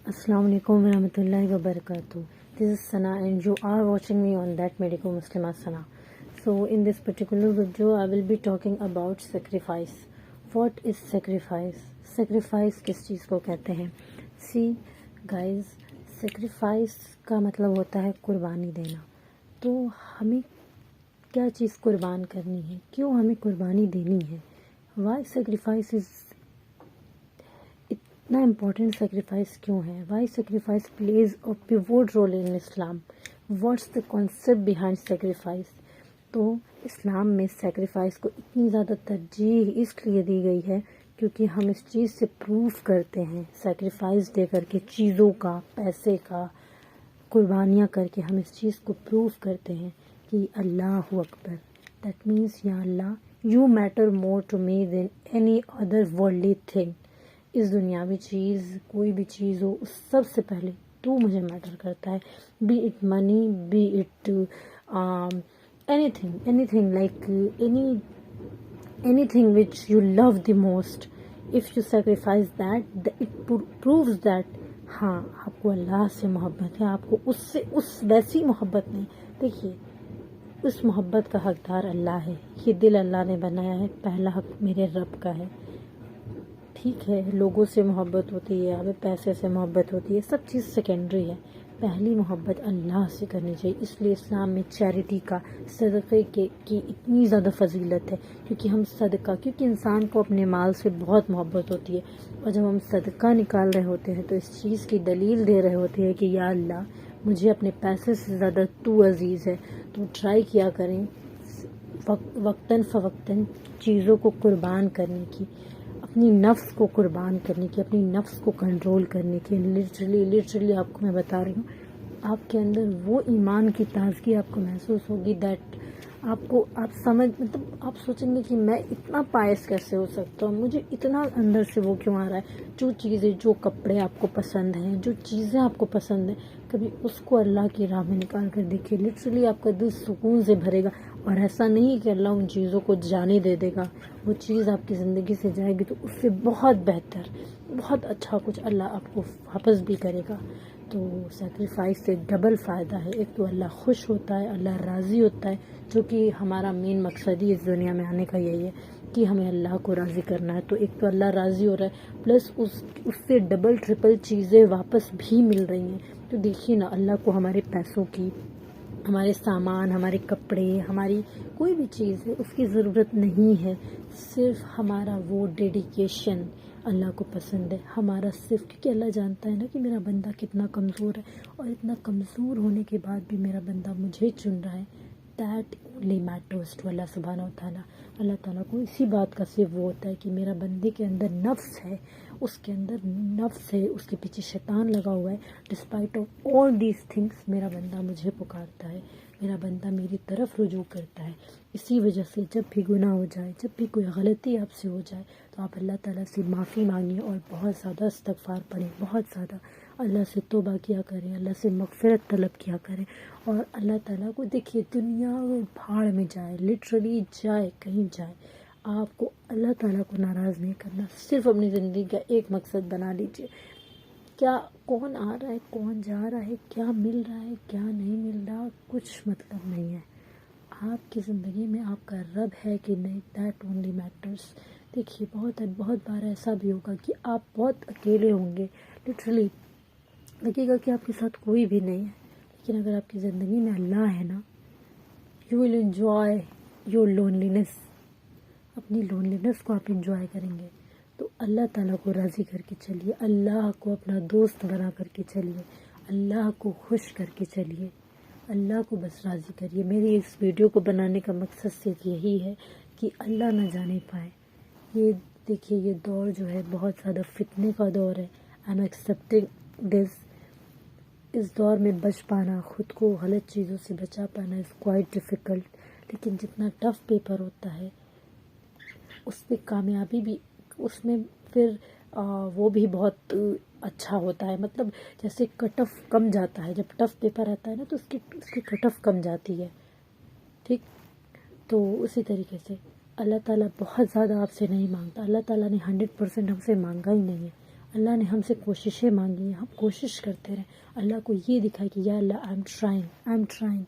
Assalamu alaikum warahmatullahi wabarakatuh. This is Sana and you are watching me on That Medical Muslima Sana. So in this particular video I will be talking about sacrifice. What is sacrifice? Sacrifice किस चीज़ को कहते हैं? See guys, sacrifice का मतलब होता है कुर्बानी देना. तो हमें क्या चीज़ कुर्बान करनी है, क्यों हमें कुर्बानी देनी है, वाई सेक्रीफाइस इज़ इतना इम्पोर्टेंट, सेक्रीफाइस क्यों है, why sacrifice plays a pivot role in Islam, what's the concept behind sacrifice. तो इस्लाम में सेक्रीफाइस को इतनी ज़्यादा तरजीह इसलिए दी गई है क्योंकि हम इस चीज़ से प्रूव करते हैं, सेक्रीफाइस दे करके, चीज़ों का, पैसे का, कुर्बानियाँ करके हम इस चीज़ को प्रूव करते हैं कि अल्लाह अकबर, दैट मीन्स या Allah, you matter more to me than any other worldly thing. इस दुनियावी चीज़, कोई भी चीज़ हो, उस सब से पहले तू मुझे मैटर करता है. B it money, B it anything like anything which you love the most. If you sacrifice that, it proves that हाँ आपको अल्लाह से मोहब्बत है, आपको उससे उस वैसी मोहब्बत नहीं. देखिए, उस मोहब्बत का हकदार अल्लाह है. ये दिल अल्लाह ने बनाया है, पहला हक मेरे रब का है. ठीक है, लोगों से मोहब्बत होती है, हमें पैसे से मोहब्बत होती है, सब चीज़ सेकेंडरी है. पहली मोहब्बत अल्लाह से करनी चाहिए. इसलिए इस्लाम में चैरिटी का, सदक़े की इतनी ज़्यादा फजीलत है क्योंकि हम सदका, क्योंकि इंसान को अपने माल से बहुत मोहब्बत होती है और जब हम सदका निकाल रहे होते हैं तो इस चीज़ की दलील दे रहे होते हैं कि या अल्लाह, मुझे अपने पैसे से ज़्यादा तू अजीज़ है. तो ट्राई किया करें वक्तन फ़वक्तन चीज़ों को कुर्बान करने की, अपनी नफ्स को कुर्बान करने की, अपनी नफ्स को कंट्रोल करने की. लिटरली आपको मैं बता रही हूँ, आपके अंदर वो ईमान की ताजगी आपको महसूस होगी, दैट आप समझ, मतलब आप सोचेंगे कि मैं इतना पायस कैसे हो सकता हूँ, मुझे इतना अंदर से वो क्यों आ रहा है. जो चीज़ें, जो कपड़े आपको पसंद हैं, जो चीज़ें आपको पसंद हैं, कभी उसको अल्लाह की राह में निकाल कर देखिए. लिटरली आपका दिल सुकून से भरेगा. और ऐसा नहीं कि अल्लाह उन चीज़ों को जाने दे देगा, वो चीज़ आपकी ज़िंदगी से जाएगी तो उससे बहुत बेहतर, बहुत अच्छा कुछ अल्लाह आपको वापस भी करेगा. तो सेक्रीफाइस से डबल फ़ायदा है. एक तो अल्लाह खुश होता है, अल्लाह राज़ी होता है, जो कि हमारा मेन मकसद ही इस दुनिया में आने का यही है कि हमें अल्लाह को राज़ी करना है. तो एक तो अल्लाह राज़ी हो रहा है, प्लस उससे डबल ट्रिपल चीज़ें वापस भी मिल रही हैं. तो देखिए ना, अल्लाह को हमारे पैसों की, हमारे सामान, हमारे कपड़े, हमारी कोई भी चीज़ है उसकी ज़रूरत नहीं है. सिर्फ हमारा वो डेडिकेशन अल्लाह को पसंद है. हमारा सिर्फ, क्योंकि अल्लाह जानता है ना कि मेरा बंदा कितना कमज़ोर है, और इतना कमज़ोर होने के बाद भी मेरा बंदा मुझे चुन रहा है. That only matters to Allah सुब्हानहू व तआला. अल्लाह ताला को इसी बात का सिर्फ वो होता है कि मेरा बंदे के अंदर नफ्स है, उसके अंदर नफ्स है, उसके पीछे शैतान लगा हुआ है. Despite of all these things मेरा बंदा मुझे पुकारता है, मेरा बंदा मेरी तरफ रुजू करता है. इसी वजह से जब भी गुनाह हो जाए, जब भी कोई गलती आपसे हो जाए, तो आप अल्लाह ताला से माफ़ी मांगिए और बहुत ज़्यादा इस्तग़फ़ार पढ़ें, बहुत ज़्यादा अल्लाह से तौबा किया करें, अल्लाह से मग़फ़िरत तलब किया करें. और अल्लाह ताला को देखिए, दुनिया भाड़ में जाए, लिटरली जाए, कहीं जाए, आपको अल्लाह ताला को नाराज़ नहीं करना. सिर्फ अपनी ज़िंदगी का एक मकसद बना लीजिए. क्या, कौन आ रहा है, कौन जा रहा है, क्या मिल रहा है, क्या नहीं मिल रहा, कुछ मतलब नहीं है. आपकी ज़िंदगी में आपका रब है कि नहीं, दैट ओनली मैटर्स. देखिए, बहुत बार ऐसा भी होगा कि आप बहुत अकेले होंगे, लिटरली लगेगा कि आपके साथ कोई भी नहीं है, लेकिन अगर आपकी ज़िंदगी में अल्लाह है ना, you will enjoy your loneliness. अपनी लोनलीनेस को आप एंजॉय करेंगे. तो अल्लाह ताला को राज़ी करके चलिए, अल्लाह को अपना दोस्त बना करके चलिए, अल्लाह को खुश करके चलिए, अल्लाह को बस राज़ी करिए. मेरी इस वीडियो को बनाने का मकसद सिर्फ यही है कि अल्लाह ना जाने पाए. ये देखिए, ये दौर जो है बहुत ज़्यादा फितने का दौर है. I am accepting this. इस दौर में बच पाना, ख़ुद को गलत चीज़ों से बचा पाना इज़ क्वाइट डिफ़िकल्ट. लेकिन जितना टफ़ पेपर होता है उसमें कामयाबी भी, उसमें फिर वो भी बहुत अच्छा होता है. मतलब जैसे कट ऑफ कम जाता है, जब टफ़ पेपर आता है ना तो उसकी कट ऑफ कम जाती है. ठीक, तो उसी तरीके से अल्लाह ताला बहुत ज़्यादा आपसे नहीं मांगता. अल्लाह ताला ने 100% हमसे मांगा ही नहीं है. اللہ نے ہم سے کوششیں مانگی ہیں، ہم کوشش کرتے رہیں، اللہ کو یہ دکھائے کہ یا اللہ آئی ایم ٹرائنگ.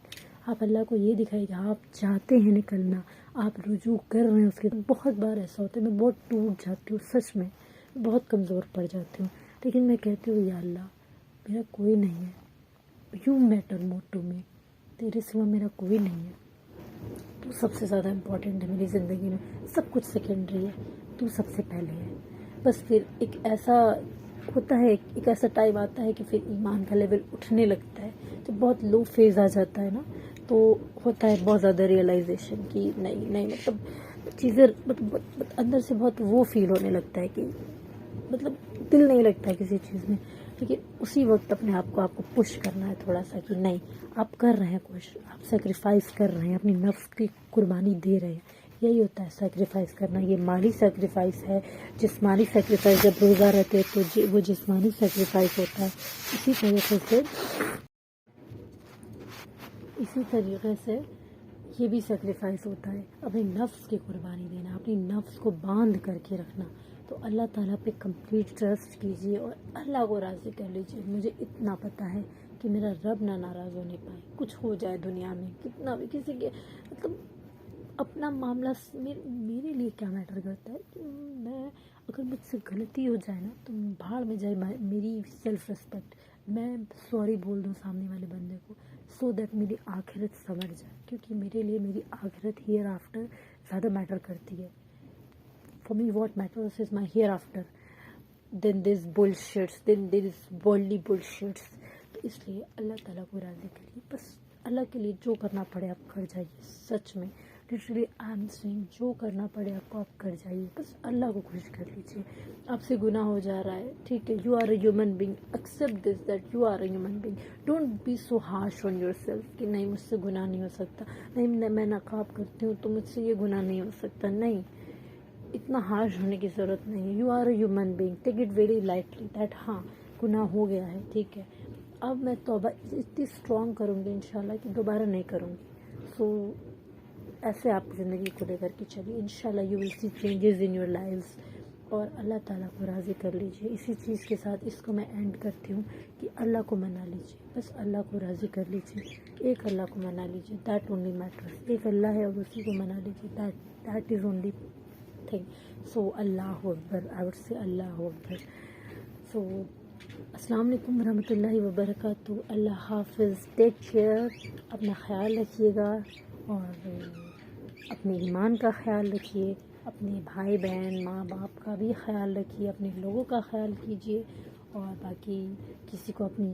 آپ اللہ کو یہ دکھائے کہ آپ چاہتے ہیں نکلنا، آپ رجوع کر رہے ہیں اس کے. بہت بار ایسا ہوتا ہے میں بہت ٹوٹ جاتی ہوں، سچ میں بہت کمزور پڑ جاتی ہوں، لیکن میں کہتی ہوں یا اللہ میرا کوئی نہیں ہے، you matter more to me, تیرے سوا میرا کوئی نہیں ہے، تو سب سے زیادہ امپورٹنٹ ہے میری زندگی میں، سب کچھ سیکنڈری ہے، تو سب سے پہلے ہے. بس پھر ایک ایسا ہوتا ہے، ایک ایسا ٹائم آتا ہے کہ پھر ایمان کا لیول اٹھنے لگتا ہے، جب بہت لو فیز آ جاتا ہے نا تو ہوتا ہے بہت زیادہ ریئلائزیشن کہ نہیں مطلب چیزیں مطلب اندر سے بہت وہ فیل ہونے لگتا ہے کہ مطلب دل نہیں لگتا ہے کسی چیز میں. لیکن اسی وقت اپنے آپ کو پش کرنا ہے تھوڑا سا کہ نہیں آپ کر رہے ہیں کچھ، آپ سیکریفائس کر رہے ہیں، اپنی نفس کی قربانی دے رہے ہیں. یہی ہوتا ہے سیکریفائس کرنا. یہ مالی سیکریفائس ہے، جسمانی سیکریفائس جب روزہ رہتے تو وہ جسمانی سیکریفائس ہوتا ہے. اسی طریقے سے یہ بھی سیکریفائس ہوتا ہے، اپنی نفس کی قربانی دینا، اپنی نفس کو باندھ کر کے رکھنا. تو اللہ تعالیٰ پہ کمپلیٹ ٹرسٹ کیجیے اور اللہ کو راضی کر لیجیے. مجھے اتنا پتہ ہے کہ میرا رب نہ ناراض ہونے پائے، کچھ ہو جائے دنیا میں کتنا بھی کسی کے مطلب اپنا معاملہ میرے لیے کیا میٹر کرتا ہے کہ میں اگر مجھ سے غلطی ہو جائے نا تو بھاڑ میں جائے میری سیلف ریسپیکٹ. میں سوری بول دوں سامنے والے بندے کو سو دیٹ میری آخرت سنور جائے، کیونکہ میرے لیے میری آخرت ہیئر آفٹر زیادہ میٹر کرتی ہے. For me what matters is my hair after then this bullshits, then this worldly bullshits. تو اس لیے اللہ تعالیٰ کو راضی کریے، بس اللہ کے لیے جو کرنا پڑے آپ کر جائیے. سچ میں لٹرلی آئی ایم سینگ جو کرنا پڑے آپ کو آپ کر جائیے، بس اللہ کو خوش کر لیجیے. آپ سے گناہ ہو جا رہا ہے ٹھیک ہے، you are a human being, accept this that you are a human being. Don't be so harsh on yourself کہ نہیں مجھ سے گناہ نہیں ہو سکتا، نہیں میں نقاب کرتی ہوں تو مجھ سے یہ گناہ نہیں ہو سکتا. نہیں، اتنا ہارش ہونے کی ضرورت نہیں ہے. You are a human being, take it very lightly that ہاں گناہ ہو گیا ہے ٹھیک ہے، اب میں توبہ اتنی اسٹرانگ کروں گی انشاءاللہ کہ دوبارہ نہیں کروں گی. سو ایسے آپ زندگی کو لے کر کے چلیے، انشاءاللہ you will see changes in your lives. اور اللہ تعالیٰ کو راضی کر لیجیے. اسی چیز کے ساتھ اس کو میں اینڈ کرتی ہوں کہ اللہ کو منا لیجیے، بس اللہ کو راضی کر لیجیے. ایک اللہ کو منا لیجیے، دیٹ اونلی میٹرز. ایک اللہ ہے اور اسی کو منا لیجیے، that is only thing. So Allah Akbar, I would say اللہ اکبر. سو السلام علیکم ورحمۃ اللہ وبرکاتہ. اللہ حافظ، ٹیک کیئر، اپنا خیال رکھیے گا اور اپنے ایمان کا خیال رکھیے، اپنے بھائی بہن ماں باپ کا بھی خیال رکھیے، اپنے لوگوں کا خیال کیجیے اور باقی کسی کو اپنی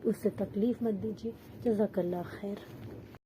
اس سے تکلیف مت دیجیے. جزاک اللہ خیر.